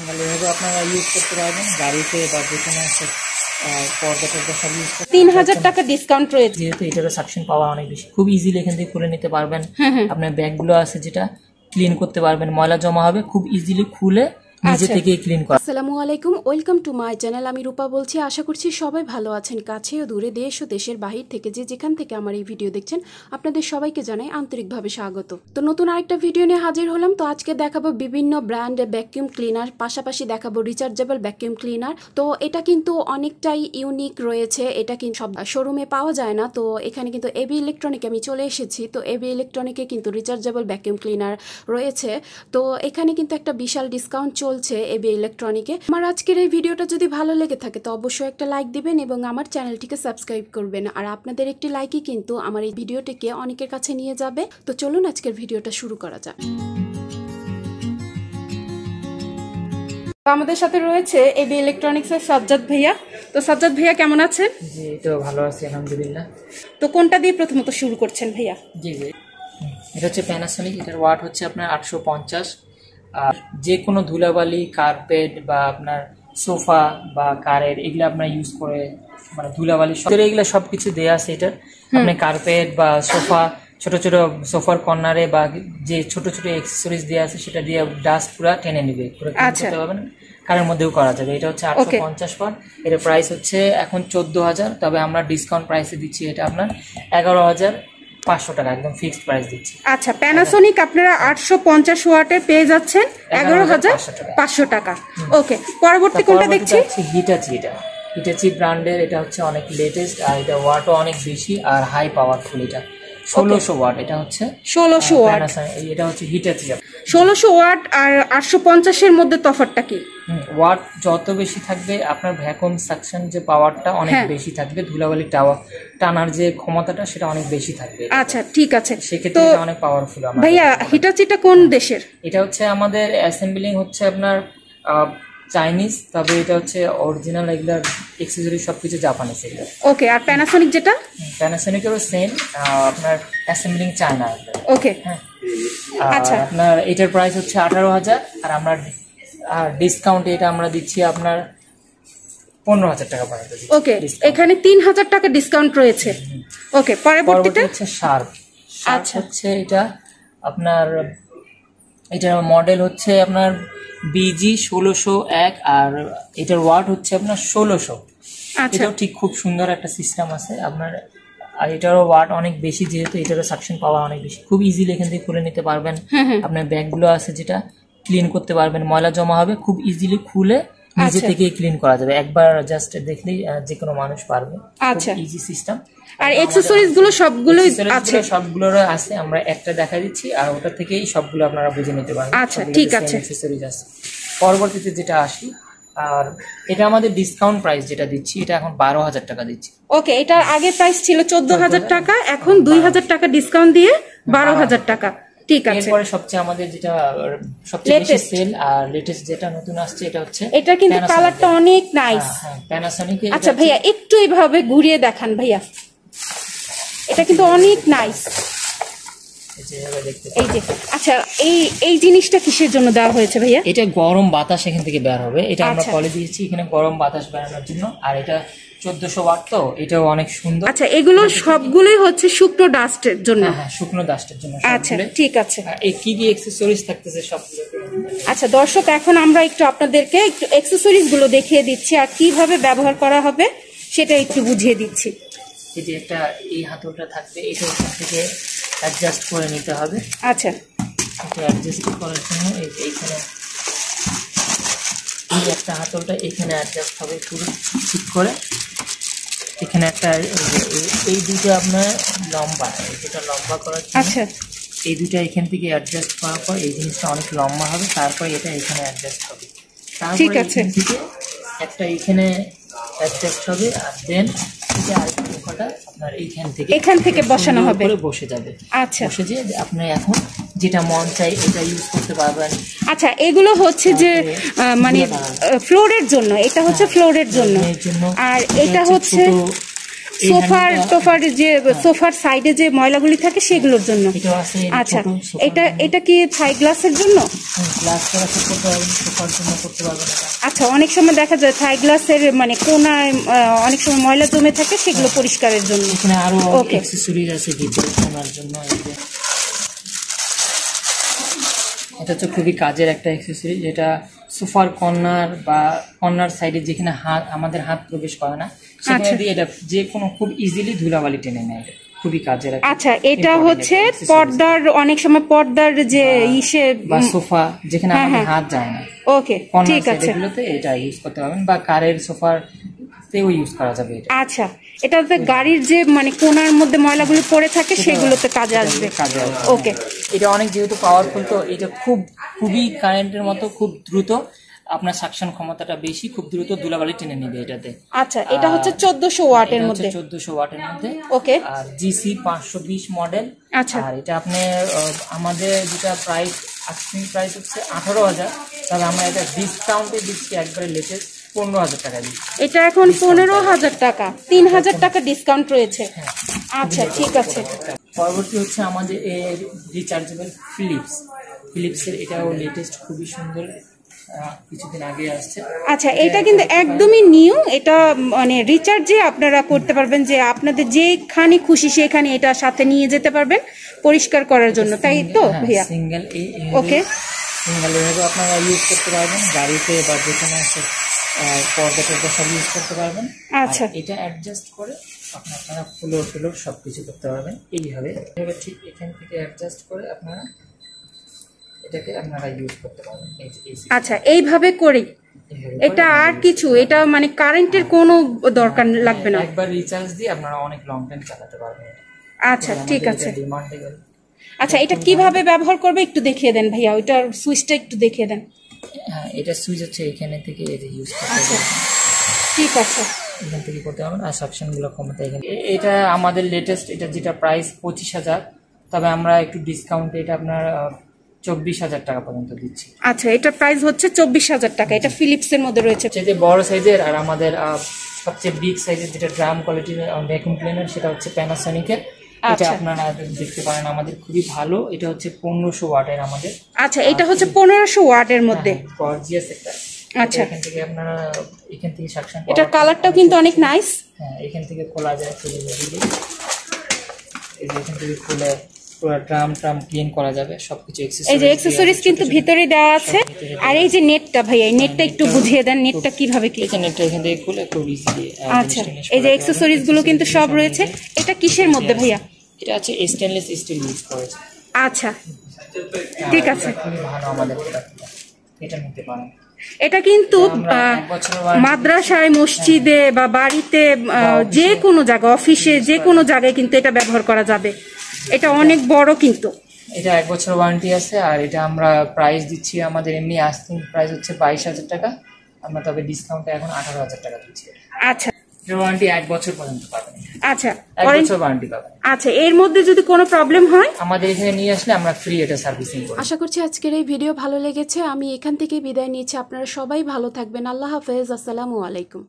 ভালোভাবে আপনারা ইউজ করতে পারবেন গাড়িতে বা যেখানে আছে পর্দা টর্দা সব ইউজ করতে। 3000 টাকা ডিসকাউন্ট রয়েছে, যেহেতু এটারও সাকশন পাওয়ার অনেক বেশি, খুব ইজিলি এখান থেকে খুলে নিতে পারবেন। আপনার ব্যাগগুলো আছে যেটা ক্লিন করতে পারবেন, ময়লা জমা হবে খুব ইজিলি খুলে নিজে থেকেই ক্লিন করা। আসসালামু আলাইকুম, ওয়েলকাম টু মাই চ্যানেল। আমি রূপা বলছি। আশা করছি সবাই ভালো আছেন। কাছে ও দূরে, দেশ ও দেশের বাহির থেকে যে যেখান থেকে আমার এই ভিডিও দেখছেন, আপনাদের সবাইকে জানাই আন্তরিকভাবে স্বাগত। তো নতুন আরেকটা ভিডিও নিয়ে হাজির হলাম। তো আজকে দেখাবো বিভিন্ন ব্র্যান্ডের ভ্যাকুয়াম ক্লিনার, পাশাপাশি দেখাবো রিচার্জেবল ভ্যাকুয়াম ক্লিনার। তো এটা কিন্তু অনেকটাই ইউনিক রয়েছে, এটা কিন্তু সব শোরুমে পাওয়া যায় না। তো এখানে কিন্তু এবি ইলেকট্রনিকে আমি চলে এসেছি। তো এবি ইলেকট্রনিকে কিন্তু রিচার্জেবল ভ্যাকুয়াম ক্লিনার রয়েছে। তো এখানে কিন্তু একটা বিশাল ডিসকাউন্ট চলছে এবি ইলেকট্রনিকে। আমার আজকের এই ভিডিওটা যদি ভালো লেগে থাকে তো অবশ্যই একটা লাইক দিবেন এবং আমার চ্যানেলটিকে সাবস্ক্রাইব করবেন। আর আপনাদের একটি লাইকই কিন্তু আমার এই ভিডিওটিকে অনেকের কাছে নিয়ে যাবে। তো চলুন আজকের ভিডিওটা শুরু করা যাক। আমাদের সাথে রয়েছে এবি ইলেকট্রনিক্স এর সাজ্জাদ ভাইয়া। তো সাজ্জাদ ভাইয়া কেমন আছেন? জি, তো ভালো আছি আলহামদুলিল্লাহ। তো কোনটা দিয়ে প্রথমত শুরু করছেন ভাইয়া? জি জি, এটা হচ্ছে প্যানাসোনিক, এটার ওয়াট হচ্ছে আপনার 850। আর যে কোনো ধুলাবালি, কার্পেট বা আপনার সোফা বা কারের এগুলো আপনার ইউজ করে, মানে ধুলাবালি এগুলো সব কিছু দেওয়া আছে এটার। আপনি কার্পেট বা সোফা, ছোট ছোট সোফার কর্নারে বা যে ছোট ছোট অ্যাক্সেসরিজ দেওয়া আছে সেটা দিয়ে ডাস্ট পুরো টেনে নেবে, পুরো করতে পারবেন। কারের মধ্যেও করা যাবে। এটা হচ্ছে 850 ওয়াট। এর প্রাইস হচ্ছে এখন 14,000, তবে আমরা ডিসকাউন্ট প্রাইসে দিচ্ছি এটা আপনার 11,500 টাকা, একদম ফিক্সড প্রাইস দিচ্ছি। আচ্ছা, প্যানাসোনিক আপনারা 850 ওয়াটের পেয়ে যাচ্ছেন 11,500 টাকা। ওকে, পরবর্তী কোনটা দেখছি? হিটাচি। এটা হিটাচি ব্র্যান্ডের, এটা হচ্ছে অনেক লেটেস্ট আর এটা ওয়াটও অনেক বেশি আর হাই পাওয়ারফুল। এটা 1600 ওয়াট। এটা হচ্ছে 1600 ওয়াট। এটা হচ্ছে হিটাচি। 1600 ওয়াট আর 850 এর মধ্যে তফাৎটা কি? ওয়াট যত বেশি থাকবে আপনার ভ্যাকুয়াম সাকশন যে পাওয়ারটা অনেক বেশি থাকবে, ধুলাবালি টানার যে ক্ষমতাটা সেটা অনেক বেশি থাকবে। আচ্ছা, ঠিক আছে। সেক্ষেত্রে এটা অনেক পাওয়ারফুল। ভাইয়া, হিটাচিটা কোন দেশের? এটা হচ্ছে আমাদের অ্যাসেম্বলিং হচ্ছে আপনার চাইনিজ, তবে এটা হচ্ছে অরিজিনাল এগুলার অ্যাকসেসরি সবকিছু জাপানিজ এগুলো। ওকে, আর প্যানাসোনিক যেটা? প্যানাসোনিকেরও সেম, আপনার অ্যাসেম্বলিং চায়না। ওকে, আচ্ছা। আপনার এটার প্রাইস হচ্ছে 18,000 আর আমরা ডিসকাউন্ট এটা আমরা দিচ্ছি আপনার 15,000 টাকা পর্যন্ত। ওকে, এখানে 3,000 টাকা ডিসকাউন্ট রয়েছে। ওকে, পরবর্তীটা হচ্ছে শার্প। আচ্ছা, হচ্ছে এটা আপনার এটার মডেল হচ্ছে আপনার বিজি 1601 আর এটার ওয়াট হচ্ছে আপনার 1600। এটাও ঠিক খুব সুন্দর একটা সিস্টেম আছে আপনার। আর এটারও ওয়াট অনেক বেশি, যেহেতু এটারও সাকশন পাওয়ার অনেক বেশি, খুব ইজিলি এখান থেকে খুলে নিতে পারবেন। আপনার ব্যাগগুলো আছে যেটা ক্লিন করতে পারবেন, ময়লা জমা হবে খুব ইজিলি খুলে নিজে থেকেই ক্লিন করা যাবে। একবার জাস্ট দেখলেই যে কোনো মানুষ পারবে। আচ্ছা, ইজি সিস্টেম। আর অ্যাকসেসরিজ গুলো সবগুলোই আছে? সবগুলোর আছে, আমরা একটা দেখা দিচ্ছি আর ওটা থেকেই সবগুলো আপনারা বুঝে নিতে পারবেন। আচ্ছা, ঠিক আছে। অ্যাকসেসরিজ আছে। পরবর্তীতে যেটা আসি, আর এটা আমাদের ডিসকাউন্ট প্রাইস যেটা দিচ্ছি এটা এখন 12,000 টাকা দিচ্ছি। ওকে, এটার আগে প্রাইস ছিল 14,000 টাকা, এখন 2,000 টাকা ডিসকাউন্ট দিয়ে 12,000 টাকা। ঠিক আছে। এরপরে সবচেয়ে আমাদের যেটা সবচেয়ে বেশি সেল আর লেটেস্ট যেটা নতুন আসছে এটা হচ্ছে, এটা কিন্তু কালারটা অনেক নাইস। প্যানাসোনিক। আচ্ছা ভাইয়া, একটু এইভাবে ঘুরিয়ে দেখান ভাইয়া, এটা কিন্তু অনেক নাইস। এই যে, আচ্ছা, এই জিনিসটা কিসের জন্য দেওয়া হয়েছে ভাইয়া? এটা গরম বাতাস এখান থেকে বের হবে, এটা আমরা কলে দিয়েছি এখানে গরম বাতাস বেরানোর জন্য। আর এটা 1400 ওয়াট, তো এটাও অনেক সুন্দর। আচ্ছা, এগুলো সবগুলোই হচ্ছে শুকনো ডাস্টের জন্য? হ্যাঁ, শুকনো ডাস্টের জন্য। আচ্ছা, ঠিক আছে। এই কি কি অ্যাকসেসরিজ থাকতেছে সবগুলো। আচ্ছা দর্শক, এখন আমরা একটু আপনাদেরকে একটু অ্যাকসেসরিজ গুলো দেখিয়ে দিচ্ছি আর কিভাবে ব্যবহার করা হবে সেটা একটু বুঝিয়ে দিচ্ছি। এই যে একটা এই হাতলটা থাকবে, এটা এখান থেকে অ্যাডজাস্ট করে নিতে হবে। আচ্ছা, এটা অ্যাডজাস্ট করার জন্য এইখানে এই একটা হাতলটা এখানে অ্যাডজাস্ট হবে পুরো ঠিক করে। এখানে একটা এই দুটো আপনার লম্বা, যেটা লম্বা করার জন্য। আচ্ছা, এই দুটো এখান থেকে অ্যাডজাস্ট করার পর এই জিনিসটা অনেক লম্বা হবে, তারপর এটা এখানে অ্যাডজাস্ট হবে। ঠিক আছে। একটা এখানে অ্যাডজাস্ট হবে আর দেন এটা আরেকটা পোকাটা আপনার এখান থেকে বসানো হবে, বসে যাবে। আচ্ছা, বসে যে আপনি এখন যেটা মন চাই এটা ইউজ করতে পারবেন। আচ্ছা, এগুলো হচ্ছে যে মানে ফ্লোরের জন্য, এটা হচ্ছে ফ্লোরের জন্য, আর এটা হচ্ছে সোফার যে সোফার সাইডে যে ময়লাগুলি থাকে সেগুলোর জন্য। আচ্ছা, এটা কি থাই গ্লাসের জন্য? আচ্ছা, অনেক সময় দেখা যায় থাই গ্লাসের মানে কোনায় অনেক সময় ময়লা জমে থাকে, সেগুলো পরিষ্কারের জন্য। ওকে, এটা হচ্ছে খুবই কাজের একটা অ্যাক্সেসরি, যেটা সোফার কর্নার সাইডে যেখানে আমাদের হাত প্রবেশ করে না, সেখানে দিয়ে এটা যে কোনো খুব ইজিলি ধুলাবালি টেনে নেয়। খুবই কাজের। আচ্ছা, এটা হচ্ছে পর্দার, অনেক সময় পর্দার যে ইসে বা সোফা যেখানে আমাদের হাত যায় না, ওকে ঠিক আছে, এগুলোতে এটা ইউজ করতে পারবেন, বা কারের সোফার তেও ইউজ করা যাবে এটা। আচ্ছা, এটাতে গাড়ির যে মানে কোনার মধ্যে ময়লাগুলো পড়ে থাকে সেগুলোতে কাজে আসবে। ওকে, এটা অনেক যেহেতু পাওয়ারফুল, তো এটা খুবই কারেন্টের মতো খুব দ্রুত, আপনার সাকশন ক্ষমতাটা বেশি, খুব দ্রুত ধুলাবালি টেনে নেবে এটাতে। আচ্ছা, এটা হচ্ছে 1400 ওয়াটের মধ্যে। 1400 ওয়াটের মধ্যে। ওকে, আর জিসি 520 মডেল। আচ্ছা, আর এটা আপনি আমাদের যেটা প্রাইস আস্কিং প্রাইস হচ্ছে 18,000, তবে আমরা এটা ডিসকাউন্টে দিচ্ছি একবারে লেটেস্ট 15,000 টাকা দিচ্ছি। এটা এখন 15,000 টাকা, 3,000 টাকা ডিসকাউন্ট রয়েছে। আচ্ছা, ঠিক আছে। পরবর্তী হচ্ছে আমাদের রিচার্জেবল ফিলিপসের, এটাও লেটেস্ট, খুবই সুন্দর, কিছুদিন আগে আসছে। আচ্ছা, এটা কিন্তু একদমই নিউ, এটা মানে রিচার্জে আপনারা করতে পারবেন, যে আপনাদের যেখানে খুশি সেখানে এটা সাথে নিয়ে যেতে পারবেন পরিষ্কার করার জন্য, তাই তো ভাইয়া? সিঙ্গেল ওকে, সিঙ্গেল এভাবে আপনারা ইউজ করতে পারবেন, গাড়িতে বা যেখানে আছে পর্দা সব ইউজ করতে পারবেন। আচ্ছা, এটা অ্যাডজাস্ট করে আপনারা ফ্লোর সব কিছু করতে পারবেন এইভাবে। ঠিক এখান থেকে অ্যাডজাস্ট করে আপনারা এটাকে ইউজ করতে পারবেন। আচ্ছা, এইভাবে করে এটা আর কিছু, এটা মানে কারেন্টের কোনো দরকার লাগবে না, একবার রিচার্জ দিয়ে আপনারা অনেক লং টাইম চালাতে পারবেন। আচ্ছা, ঠিক আছে। আচ্ছা, এটা কিভাবে ব্যবহার করবে একটু দেখিয়ে দেন ভাইয়া, ওইটার সুইচটা একটু দেখিয়ে দেন। হ্যাঁ, এটা সুইচ হচ্ছে এখানে থেকে এটা ইউজ করতে হবে। ঠিক আছে, এখান থেকে করতে পারবেন। আর সাকশনগুলো ক্ষমতা এখানে। এটা আমাদের লেটেস্ট, এটা যেটা প্রাইস 25,000, তবে আমরা একটু ডিসকাউন্টে এটা আপনার 24,000 টাকা পর্যন্ত দিচ্ছি। আচ্ছা, এটা প্রাইস হচ্ছে 24,000 টাকা। এটা ফিলিপসের মধ্যে রয়েছে, যে বড় সাইজের। আর আমাদের সবচেয়ে বিগ সাইজের যেটা ড্রাম কোয়ালিটির ভ্যাকুয়াম ক্লিনার, সেটা হচ্ছে প্যানাসনিকের। এটা আপনারা দেখতে পারেন, আমাদের খুবই ভালো। এটা হচ্ছে 1500 ওয়াটের আমাদের। আচ্ছা, এটা হচ্ছে 1500 ওয়াটের মধ্যে, গর্জিয়াস একটা। আচ্ছা, এখান থেকে আপনারা এখান থেকে সাকশন, এটা কালারটাও কিন্তু অনেক নাইস। হ্যাঁ, এখান থেকে খোলা যায়, এই যে এখান থেকে খুলে পুরো ড্রাম ক্লিন করা যাবে, সবকিছু এই যে অ্যাকসেসরিজ কিন্তু ভিতরে দেওয়া আছে। আর এই যে নেটটা ভাইয়া, এই নেটটা একটু বুঝিয়ে দেন, নেটটা কিভাবে কি? এই নেটটা এখান থেকে খুলে খুব ইজিলি। আচ্ছা, এই যে অ্যাকসেসরিজ গুলো কিন্তু সব রয়েছে। এটা কিসের মধ্যে ভাইয়া? এটা আছে স্টেনলেস স্টিল ইউজ করেছে। আচ্ছা, ঠিক আছে, খুবই ভালো আমাদের এটা নিতে পারেন। এটা কিন্তু মাদ্রাসায়, মসজিদে বা বাড়িতে, যে কোনো জায়গায়, অফিসে, যে কোনো জায়গায় কিন্তু এটা ব্যবহার করা যাবে। এটা অনেক বড় কিন্তু। এটা 1 বছর ওয়ারেন্টি আছে। আর এটা আমরা প্রাইস দিচ্ছি, আমাদের এমনি আস্কিং প্রাইস হচ্ছে 22,000 টাকা, আমরা তবে ডিসকাউন্টে এখন 18,000 টাকা দিচ্ছি। আচ্ছা, ওয়ারেন্টি 1 বছর পর্যন্ত পাবেন। আচ্ছা, 1 বছর ওয়ারেন্টি পাবেন। আচ্ছা, এর মধ্যে যদি কোনো প্রবলেম হয় আমাদের এখানে নিয়ে আসলে আমরা ফ্রি এটা সার্ভিসিং করি। আশা করছি আজকের এই ভিডিও ভালো লেগেছে। আমি এখান থেকে বিদায় নিচ্ছি। আপনারা সবাই ভালো থাকবেন। আল্লাহ হাফেজ। আসসালামু আলাইকুম।